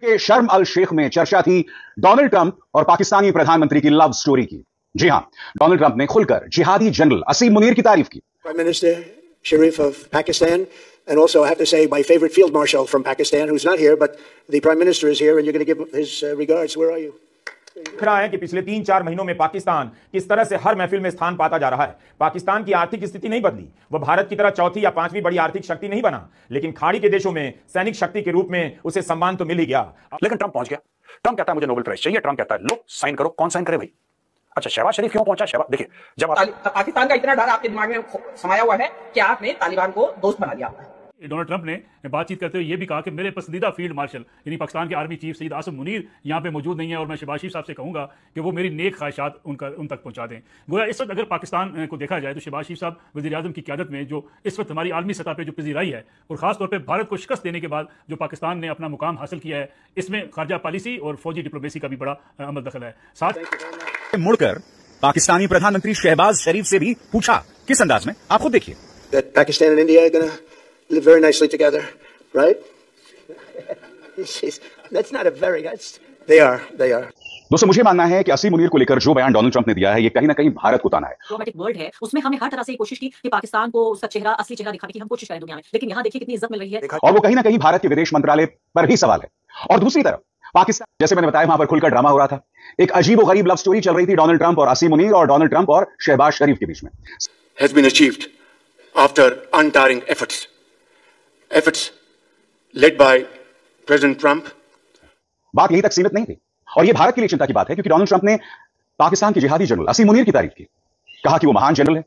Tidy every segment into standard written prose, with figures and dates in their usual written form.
के शर्म अल शेख में चर्चा थी डोनाल्ड ट्रंप और पाकिस्तानी प्रधानमंत्री की लव स्टोरी की। जी हां, डोनाल्ड ट्रंप ने खुलकर जिहादी जनरल असीम मुनीर की तारीफ की। Prime Minister Sharif of Pakistan, and also I have to say my favorite field marshal from Pakistan, who's not here, but the Prime Minister is here, and you're going to give his regards. Where are you? दिख रहा है कि पिछले 3-4 महीनों में पाकिस्तान किस तरह से हर महफिल में स्थान पाता जा रहा है। पाकिस्तान की आर्थिक स्थिति नहीं बदली, वह भारत की तरह चौथी या पांचवी बड़ी आर्थिक शक्ति नहीं बना, लेकिन खाड़ी के देशों में सैनिक शक्ति के रूप में उसे सम्मान तो मिल ही गया। लेकिन ट्रंप पहुंच गया। ट्रंप कहता है मुझे नोबेल प्राइज चाहिए। ट्रंप कहता है लो साइन करो। कौन साइन करे भाई? अच्छा, शहबाज शरीफ क्यों पहुंचा? शहबाज देखिए, जब पाकिस्तान का इतना डर आपके दिमाग में समाया हुआ है कि आपने तालिबान को दोस्त बना दिया। डोनाल्ड ट्रंप ने बातचीत करते हुए ये भी कहा कि मेरे पसंदीदा फील्ड मार्शल यानी पाकिस्तान के आर्मी चीफ सईद आसिम मुनीर यहाँ पे मौजूद नहीं है, और मैं शहबाज शरीफ साहब से कहूँगा कि वो मेरी नेक ख्वाहिशात उन तक पहुँचा दें। गोया इस वक्त अगर पाकिस्तान को देखा जाए तो शहबाज शरीफ साहब वज़ीर आज़म की क़यादत में जो इस वक्त हमारी आलमी सतह पर जो पजीराई है, और ख़ासतौर पर भारत को शिकस्त देने के बाद जो पाकिस्तान ने अपना मुकाम हासिल किया है, इसमें खारजा पॉलिसी और फौजी डिप्लोमेसी का भी बड़ा अमल दखल है। साथ मुड़कर पाकिस्तानी प्रधानमंत्री शहबाज शरीफ से भी पूछा, किस अंदाज में, आप खुद देखिए। That Pakistan and India are going to live very nicely together, right? That's not a very good. They are. दोस्तों, मुझे मानना है कि असीम मुनीर को लेकर जो बयान डोनाल्ड ट्रंप ने दिया है, ये कहीं ना कहीं भारत को ताना है। डिप्लोमेटिक वर्ल्ड है, उसमें हमने हर तरह से कोशिश की कि पाकिस्तान को उसका चेहरा, असली चेहरा दिखाने की हम कोशिश करें दुनिया में, लेकिन यहाँ देखिए कितनी इज्जत मिल रही है। और वो कहीं ना कहीं भारत के विदेश मंत्रालय पर ही सवाल है। और दूसरी तरफ पाकिस्तान, जैसे मैंने बताया, वहां पर खुलकर ड्रामा हो रहा था। एक अजीब और गरीब लव स्टोरी चल रही थी डोनाल्ड ट्रंप और असीम मुनीर, और डोनाल्ड ट्रंप और शहबाज शरीफ के बीच में। Has been achieved after untiring efforts led by President Trump. बात यहीं तक सीमित नहीं थी, और यह भारत के लिए चिंता की बात है, क्योंकि डोनाल्ड ट्रंप ने पाकिस्तान के जिहादी जनरल असीम मुनीर की तारीफ की, कहा कि वो महान जनरल है।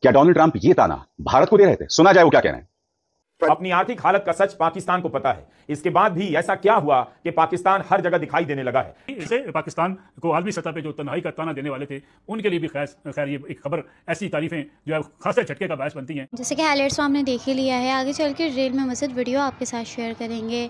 क्या डोनाल्ड ट्रंप ये ताना भारत को दे रहे थे? सुना जाए वो क्या कह रहे हैं। अपनी आर्थिक हालत का सच पाकिस्तान को पता है, इसके बाद भी ऐसा क्या हुआ कि पाकिस्तान हर जगह दिखाई देने लगा है। इससे पाकिस्तान को आलमी सतह पे जो तन्हाई का ताना देने वाले थे, उनके लिए भी खैर ये एक खबर, ऐसी तारीफें जो है खासे झटके का बायस बनती हैं। जैसे कि हाइलाइट्स हमने देख ही लिया है, आगे चल के रेल में मज़ीद वीडियो आपके साथ शेयर करेंगे।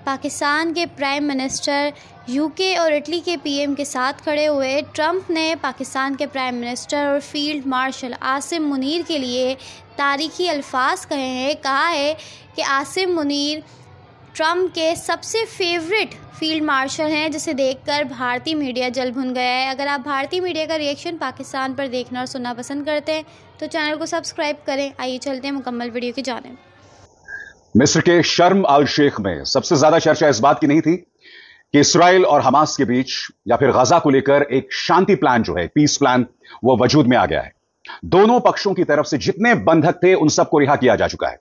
पाकिस्तान के प्राइम मिनिस्टर यूके और इटली के पीएम के साथ खड़े हुए ट्रंप ने पाकिस्तान के प्राइम मिनिस्टर और फील्ड मार्शल आसिम मुनीर के लिए तारीखी अल्फाज कहे हैं। कहा है कि आसिम मुनीर ट्रंप के सबसे फेवरेट फील्ड मार्शल हैं, जिसे देखकर भारतीय मीडिया जल भुन गया है। अगर आप भारतीय मीडिया का रिएक्शन पाकिस्तान पर देखना और सुनना पसंद करते हैं तो चैनल को सब्सक्राइब करें। आइए चलते हैं मुकम्मल वीडियो की जानिब। मिस्र के शर्म अल शेख में सबसे ज्यादा चर्चा इस बात की नहीं थी कि इसराइल और हमास के बीच या फिर गजा को लेकर एक शांति प्लान जो है, पीस प्लान, वो वजूद में आ गया है। दोनों पक्षों की तरफ से जितने बंधक थे उन सबको रिहा किया जा चुका है।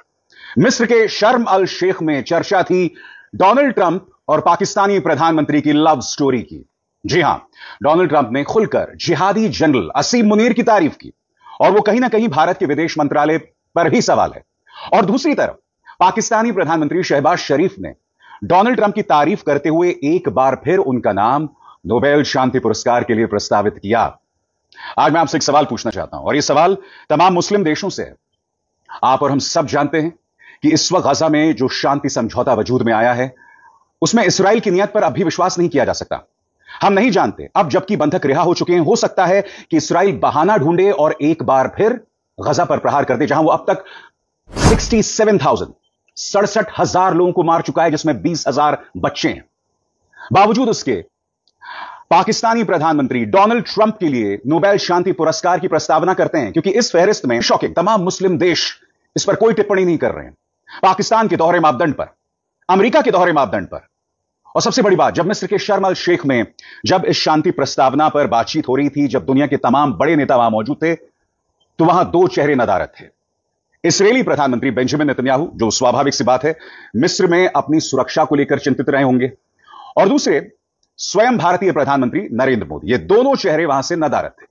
मिस्र के शर्म अल शेख में चर्चा थी डोनाल्ड ट्रंप और पाकिस्तानी प्रधानमंत्री की लव स्टोरी की। जी हां, डोनाल्ड ट्रंप ने खुलकर जिहादी जनरल असीम मुनीर की तारीफ की, और वो कहीं ना कहीं भारत के विदेश मंत्रालय पर ही सवाल है। और दूसरी तरफ पाकिस्तानी प्रधानमंत्री शहबाज शरीफ ने डोनाल्ड ट्रंप की तारीफ करते हुए एक बार फिर उनका नाम नोबेल शांति पुरस्कार के लिए प्रस्तावित किया। आज मैं आपसे एक सवाल पूछना चाहता हूं, और यह सवाल तमाम मुस्लिम देशों से है। आप और हम सब जानते हैं कि इस वक्त गजा में जो शांति समझौता वजूद में आया है, उसमें इसराइल की नीयत पर अब भी विश्वास नहीं किया जा सकता। हम नहीं जानते, अब जबकि बंधक रिहा हो चुके हैं, हो सकता है कि इसराइल बहाना ढूंढे और एक बार फिर गजा पर प्रहार कर दे, जहां वो अब तक 67,000 लोगों को मार चुका है, जिसमें 20,000 बच्चे हैं। बावजूद उसके पाकिस्तानी प्रधानमंत्री डोनाल्ड ट्रंप के लिए नोबेल शांति पुरस्कार की प्रस्तावना करते हैं, क्योंकि इस फहरिस्त में शॉकिंग तमाम मुस्लिम देश इस पर कोई टिप्पणी नहीं कर रहे हैं। पाकिस्तान के दोहरे मापदंड पर, अमेरिका के दोहरे मापदंड पर, और सबसे बड़ी बात, जब मिस्र के शर्म अल शेख में जब इस शांति प्रस्तावना पर बातचीत हो रही थी, जब दुनिया के तमाम बड़े नेता वहां मौजूद थे, तो वहां दो चेहरे नदारद थे। इस्राएली प्रधानमंत्री बेंजामिन नेतन्याहू, जो स्वाभाविक सी बात है मिस्र में अपनी सुरक्षा को लेकर चिंतित रहे होंगे, और दूसरे स्वयं भारतीय प्रधानमंत्री नरेंद्र मोदी। ये दोनों चेहरे वहां से नदारद थे।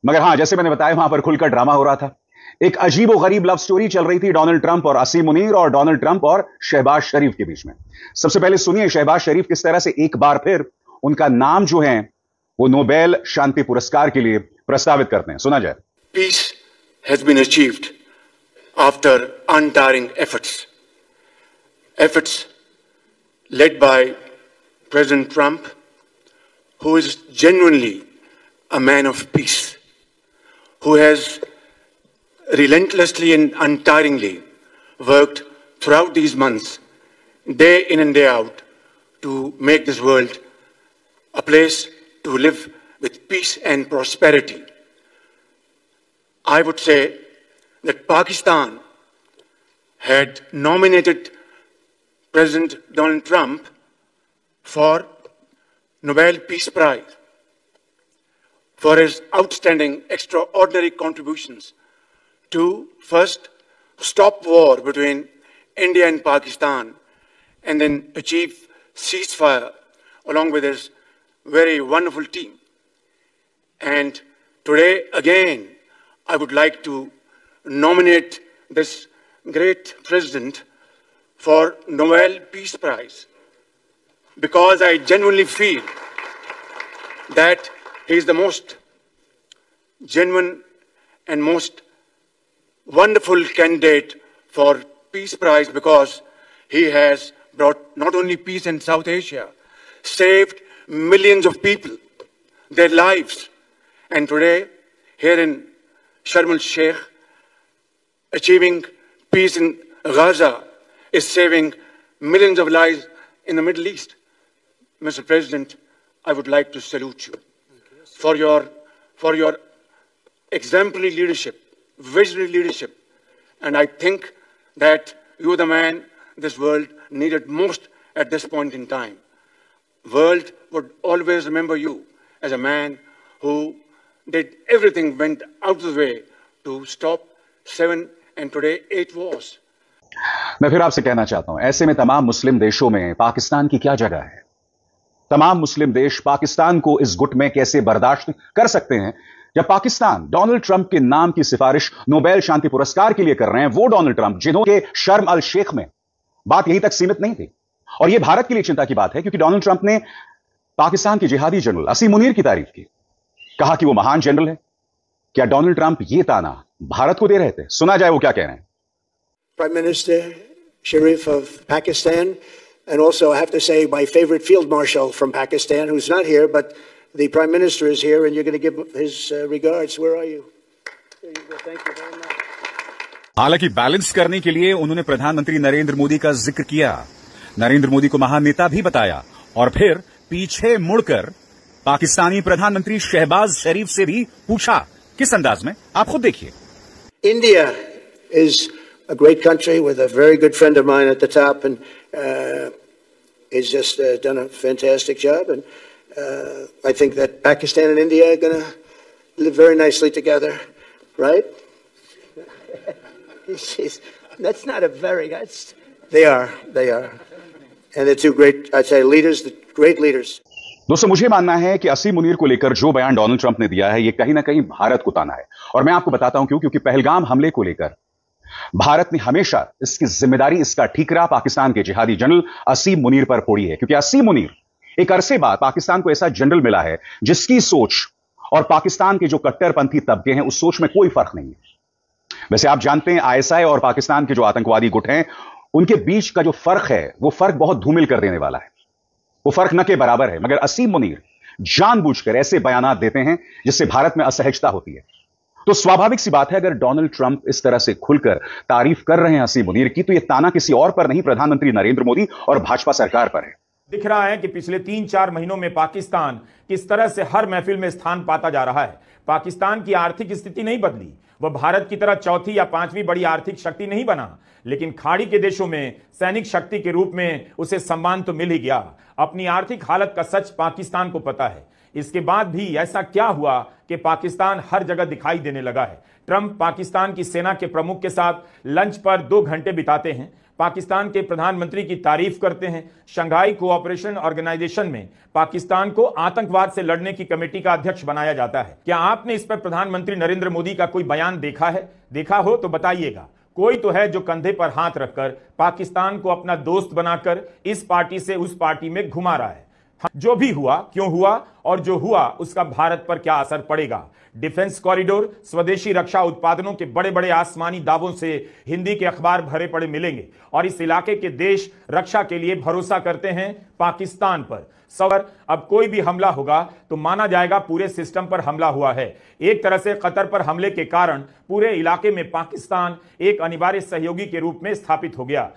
मगर हां, जैसे मैंने बताया, वहां पर खुलकर ड्रामा हो रहा था। एक अजीब और गरीब लव स्टोरी चल रही थी डोनाल्ड ट्रंप और असीम मुनीर, और डोनाल्ड ट्रंप और शहबाज शरीफ के बीच में। सबसे पहले सुनिए शहबाज शरीफ किस तरह से एक बार फिर उनका नाम जो है वो नोबेल शांति पुरस्कार के लिए प्रस्तावित करते हैं। सुना जाए। Peace has been achieved after untiring efforts led by President Trump, who is genuinely a man of peace, who has relentlessly and untiringly worked throughout these months, day in and day out, to make this world a place to live with peace and prosperity. I would say that Pakistan had nominated President Donald Trump for Nobel Peace Prize for his outstanding, extraordinary contributions to first stop war between India and Pakistan and then achieve ceasefire along with his very wonderful team. And today, again, I would like to nominate this great president for Nobel Peace Prize because I genuinely feel that he is the most genuine and most wonderful candidate for Peace Prize because he has brought not only peace in South Asia, saved millions of people, their lives, and today, here in Sharm el-Sheikh, achieving peace in Gaza is saving millions of lives in the Middle East. Mr. President, I would like to salute you for your exemplary leadership, visionary leadership, and I think that you are the man this world needed most at this point in time. World would always remember you as a man who did everything, went out of the way to stop 7 and today 8 wars. मैं फिर आपसे कहना चाहता हूं, ऐसे में तमाम मुस्लिम देशों में पाकिस्तान की क्या जगह है? तमाम मुस्लिम देश पाकिस्तान को इस गुट में कैसे बर्दाश्त कर सकते हैं जब पाकिस्तान डोनाल्ड ट्रंप के नाम की सिफारिश नोबेल शांति पुरस्कार के लिए कर रहे हैं? वो डोनाल्ड ट्रंप जिन्होंने शर्म अल शेख में बात यहीं तक सीमित नहीं थी। और यह भारत के लिए चिंता की बात है क्योंकि डोनाल्ड ट्रंप ने पाकिस्तान के जिहादी जनरल असीम मुनीर की तारीफ की, कहा कि वो महान जनरल है। क्या डोनाल्ड ट्रंप ये ताना भारत को दे रहे थे? सुना जाए वो क्या कह रहे हैं। Prime Minister Sharif of Pakistan, and also I have to say my favorite field marshal from Pakistan, who's not here, but the Prime Minister is here, and you're going to give his regards. Where are you? There you go. Thank you very much. हालांकि balance करने के लिए उन्होंने प्रधानमंत्री नरेंद्र मोदी का जिक्र किया, नरेंद्र मोदी को महान नेता भी बताया और फिर पीछे मुड़कर पाकिस्तानी प्रधानमंत्री शहबाज शरीफ से भी पूछा। किस अंदाज में, आप खुद देखिए। India is a great country with a very good friend of mine at the top, and he's just done a fantastic job. And I think that Pakistan and India are going to live very nicely together, right? That's not a very. They are, and they're two great, I'd say, leaders, great leaders. दोस्तों, मुझे मानना है कि असीम मुनीर को लेकर जो बयान Donald Trump ने दिया है, ये कहीं ना कहीं भारत को ताना है। और मैं आपको बताता हूं क्यों। क्योंकि पहलगाम हमले को लेकर भारत ने हमेशा इसकी जिम्मेदारी, इसका ठीकरा पाकिस्तान के जिहादी जनरल असीम मुनीर पर फोड़ी है। क्योंकि असीम मुनीर एक अरसे बाद पाकिस्तान को ऐसा जनरल मिला है जिसकी सोच और पाकिस्तान के जो कट्टरपंथी तबके हैं उस सोच में कोई फर्क नहीं है। वैसे आप जानते हैं, आईएसआई और पाकिस्तान के जो आतंकवादी गुट हैं उनके बीच का जो फर्क है वो फर्क बहुत धूमिल कर देने वाला है। वो फर्क न के बराबर है। मगर असीम मुनीर जानबूझकर ऐसे बयानात देते हैं जिससे भारत में असहजता होती है। तो स्वाभाविक सी बात है, अगर डोनाल्ड ट्रंप इस तरह से खुलकर तारीफ कर रहे हैं असीम मुनीर की, तो यह ताना किसी और पर नहीं, प्रधानमंत्री नरेंद्र मोदी और भाजपा सरकार पर है। दिख रहा है कि पिछले 3-4 महीनों में पाकिस्तान किस तरह से हर महफिल में स्थान पाता जा रहा है। पाकिस्तान की आर्थिक स्थिति नहीं बदली, वह भारत की तरह चौथी या पांचवी बड़ी आर्थिक शक्ति नहीं बना, लेकिन खाड़ी के देशों में सैनिक शक्ति के रूप में उसे सम्मान तो मिल ही गया। अपनी आर्थिक हालत का सच पाकिस्तान को पता है। इसके बाद भी ऐसा क्या हुआ कि पाकिस्तान हर जगह दिखाई देने लगा है। ट्रंप पाकिस्तान की सेना के प्रमुख के साथ लंच पर 2 घंटे बिताते हैं, पाकिस्तान के प्रधानमंत्री की तारीफ करते हैं, शंघाई कोऑपरेशन ऑर्गेनाइजेशन में पाकिस्तान को आतंकवाद से लड़ने की कमेटी का अध्यक्ष बनाया जाता है। क्या आपने इस पर प्रधानमंत्री नरेंद्र मोदी का कोई बयान देखा है? देखा हो तो बताइएगा। कोई तो है जो कंधे पर हाथ रखकर पाकिस्तान को अपना दोस्त बनाकर इस पार्टी से उस पार्टी में घुमा रहा है। जो भी हुआ, क्यों हुआ और जो हुआ उसका भारत पर क्या असर पड़ेगा? डिफेंस कॉरिडोर, स्वदेशी रक्षा उत्पादनों के बड़े बड़े आसमानी दावों से हिंदी के अखबार भरे पड़े मिलेंगे और इस इलाके के देश रक्षा के लिए भरोसा करते हैं पाकिस्तान पर। सवर अब कोई भी हमला होगा तो माना जाएगा पूरे सिस्टम पर हमला हुआ है। एक तरह से कतर पर हमले के कारण पूरे इलाके में पाकिस्तान एक अनिवार्य सहयोगी के रूप में स्थापित हो गया।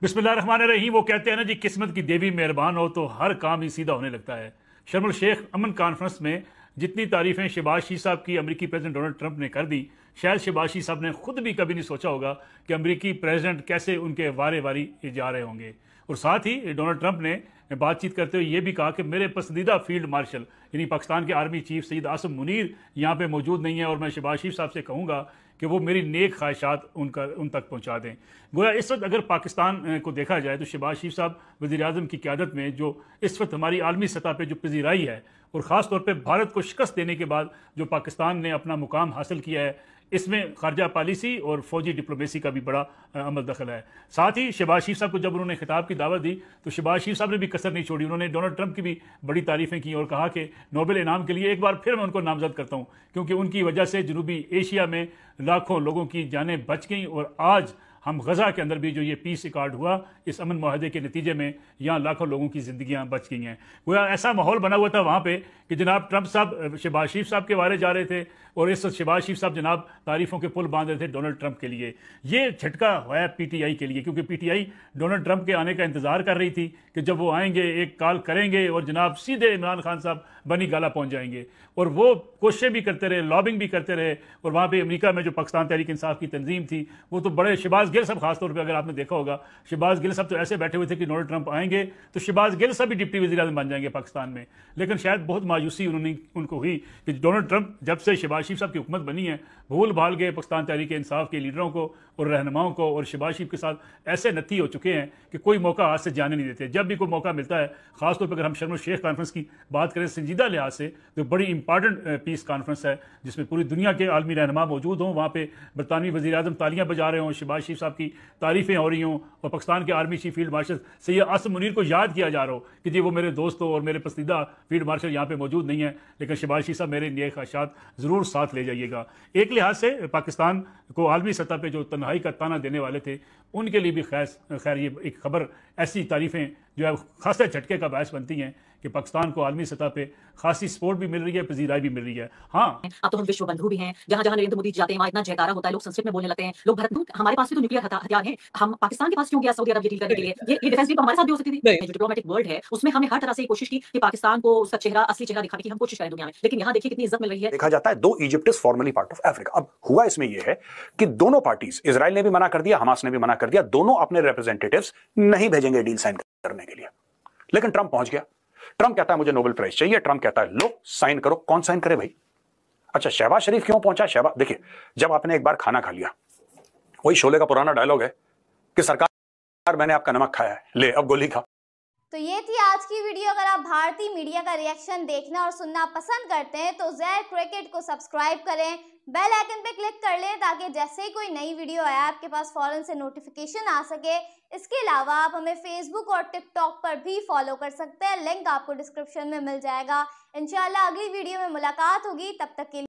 बिस्मिल्लाहिर्रहमानिर्रहीम। वो कहते हैं ना जी, किस्मत की देवी मेहरबान हो तो हर काम ही सीधा होने लगता है। शर्म अल शेख अमन कॉन्फ्रेंस में जितनी तारीफ़ें शहबाज शरीफ साहब की अमेरिकी प्रेसिडेंट डोनाल्ड ट्रंप ने कर दी, शायद शहबाज शरीफ साहब ने खुद भी कभी नहीं सोचा होगा कि अमेरिकी प्रेसिडेंट कैसे उनके वारे वारी जा रहे होंगे। और साथ ही डोनाल्ड ट्रंप ने बातचीत करते हुए ये भी कहा कि मेरे पसंदीदा फील्ड मार्शल यानी पाकिस्तान के आर्मी चीफ सईद आसिम मुनीर यहाँ पे मौजूद नहीं है, और मैं शहबाज शरीफ साहब से कहूँगा कि वो मेरी नेक ख्वाहिशात उन तक पहुँचा दें। गोया इस वक्त अगर पाकिस्तान को देखा जाए तो शहबाज शरीफ साहब वज़ीर-ए-आज़म की क़यादत में जो इस वक्त हमारी आलमी सतह पर जो पजीराई है, और ख़ास तौर पर भारत को शिकस्त देने के बाद जो पाकिस्तान ने अपना मुकाम हासिल किया है, इसमें खारजा पॉलिसी और फौजी डिप्लोमेसी का भी बड़ा अमल दखल है। साथ ही शहबाज शरीफ साहब को जब उन्होंने खिताब की दावत दी तो शहबाज शरीफ साहब ने भी कसर नहीं छोड़ी। उन्होंने डोनाल्ड ट्रंप की भी बड़ी तारीफ़ें की और कहा कि नोबेल इनाम के लिए एक बार फिर मैं उनको नामजद करता हूँ, क्योंकि उनकी वजह से जनूबी एशिया में लाखों लोगों की जानें बच गईं, और आज हम गज़ा के अंदर भी जो ये पीस अकॉर्ड हुआ, इस अमन माहदे के नतीजे में यहाँ लाखों लोगों की ज़िंदगियाँ बच गई हैं। गोया ऐसा माहौल बना हुआ था वहाँ पे कि जनाब ट्रंप साहब शहबाज शरीफ साहब के वारे जा रहे थे, और इस शहबाज शरीफ साहब जनाब तारीफ़ों के पुल बांध रहे थे डोनाल्ड ट्रंप के लिए। ये झटका है पीटीआई के लिए, क्योंकि पीटीआई डोनाल्ड ट्रंप के आने का इंतज़ार कर रही थी कि जब वो आएंगे एक कॉल करेंगे और जनाब सीधे इमरान खान साहब बनी गाला पहुँच जाएंगे। और वो कोशिशें भी करते रहे, लॉबिंग भी करते रहे, और वहाँ पर अमेरिका में जो पाकिस्तान तहरीक इंसाफ की तंजीम थी वो तो बड़े, शहबाज गिल साहब खासतौर पर अगर आपने देखा होगा, शहबाज गिल साहब तो ऐसे बैठे हुए थे कि डोनाल्ड ट्रंप आएंगे तो शहबाज गिल साहब भी डिप्टी वज़ीर-ए-आज़म बन जाएंगे पाकिस्तान में। लेकिन शायद बहुत मायूसी उनको हुई कि डोनाल्ड ट्रंप जब से शहबाज शरीफ साहब की हुकूमत बनी है, भूल भाल गए पाकिस्तान तहरीक इंसाफ के लीडरों को और रहनुमाओं को, और शहबाज शरीफ के साथ ऐसे नत्थी हो चुके हैं कि कोई मौका हाथ से जाने नहीं देते। जब भी कोई मौका मिलता है, खासतौर पर अगर हम शर्म अल शेख कॉन्फ्रेंस की बात करें संजीदा लिहाज से, तो बड़ी इंपॉर्टेंट पीस कॉन्फ्रेंस है जिसमें पूरी दुनिया के आलमी रहनुमा मौजूद हों, वहाँ पर बरतानवी वज़ीर-ए-आज़म तालियाँ बजा रहे हों, शहबाज शरीफ साहब की तारीफ़ें हो रही हों, और पाकिस्तान के army chief field marshal Syed Asim Munir को याद किया जा रहा हो कि जी वो मेरे दोस्त हो और मेरे पसंदीदा फील्ड मार्शल यहाँ पे मौजूद नहीं है, लेकिन शहबाज शरीफ साहब मेरे नेक ख्वाहिशात ज़रूर साथ ले जाइएगा। एक लिहाज से पाकिस्तान को आलमी सतह पे जो तन्हाई का ताना देने वाले थे, उनके लिए भी खैर ये एक खबर, ऐसी तारीफ़ें जो है खासे झटके का बायस बनती हैं कि पाकिस्तान को आलमी सतह पे खासी सपोर्ट भी मिल रही है, पजीराई भी मिल रही है। हाँ, अब तो हम विश्व बंधु भी हैं, जहां जहां नरेंद्र मोदी जाते हैं वहां इतना जयकारा होता है, लोग संस्कृत में बोलने लगते हैं, लोग भारत, हमारे पास भी तो न्यूक्लियर हथियार हैं, हम पाकिस्तान के पास क्यों गया सऊदी अरब ये डील करने के लिए? ये डिफेंस डील तो हमारे साथ भी हो सकती थी। जो डिप्लोमेटिक वर्ल्ड है उसमें हमने हर तरह से कोशिश की कि पाकिस्तान को उसका चेहरा, असली चेहरा दिखाने की हम कोशिश करें दुनिया में, लेकिन यहाँ देखिए कितनी इज्जत मिल रही है। देखा जाता है दो Egypt is formally part of Africa. अब हुआ इसमें यह है कि दोनों पार्टीज, इजराइल ने भी मना कर दिया, हमास ने भी मना कर दिया, दोनों अपने रिप्रेजेंटेटिव्स नहीं भेजेंगे डील साइन करने के लिए। लेकिन ट्रंप पहुंच गया। ट्रंप कहता है मुझे नोबेल प्राइज चाहिए, ट्रंप कहता है लो साइन करो। कौन साइन करे भाई? अच्छा, शहबाज शरीफ क्यों पहुंचा? शहबाज, देखिए जब आपने एक बार खाना खा लिया, वही शोले का पुराना डायलॉग है कि सरकार मैंने आपका नमक खाया है, ले अब गोली खा। तो ये थी आज की वीडियो। अगर आप भारतीय मीडिया का रिएक्शन देखना और सुनना पसंद करते हैं तो ज़ेड क्रिकेट को सब्सक्राइब करें, बेल आइकन पे क्लिक कर लें ताकि जैसे ही कोई नई वीडियो आए आपके पास फौरन से नोटिफिकेशन आ सके। इसके अलावा आप हमें फेसबुक और टिकटॉक पर भी फॉलो कर सकते हैं, लिंक आपको डिस्क्रिप्शन में मिल जाएगा। इंशाल्लाह अगली वीडियो में मुलाकात होगी, तब तक के लिए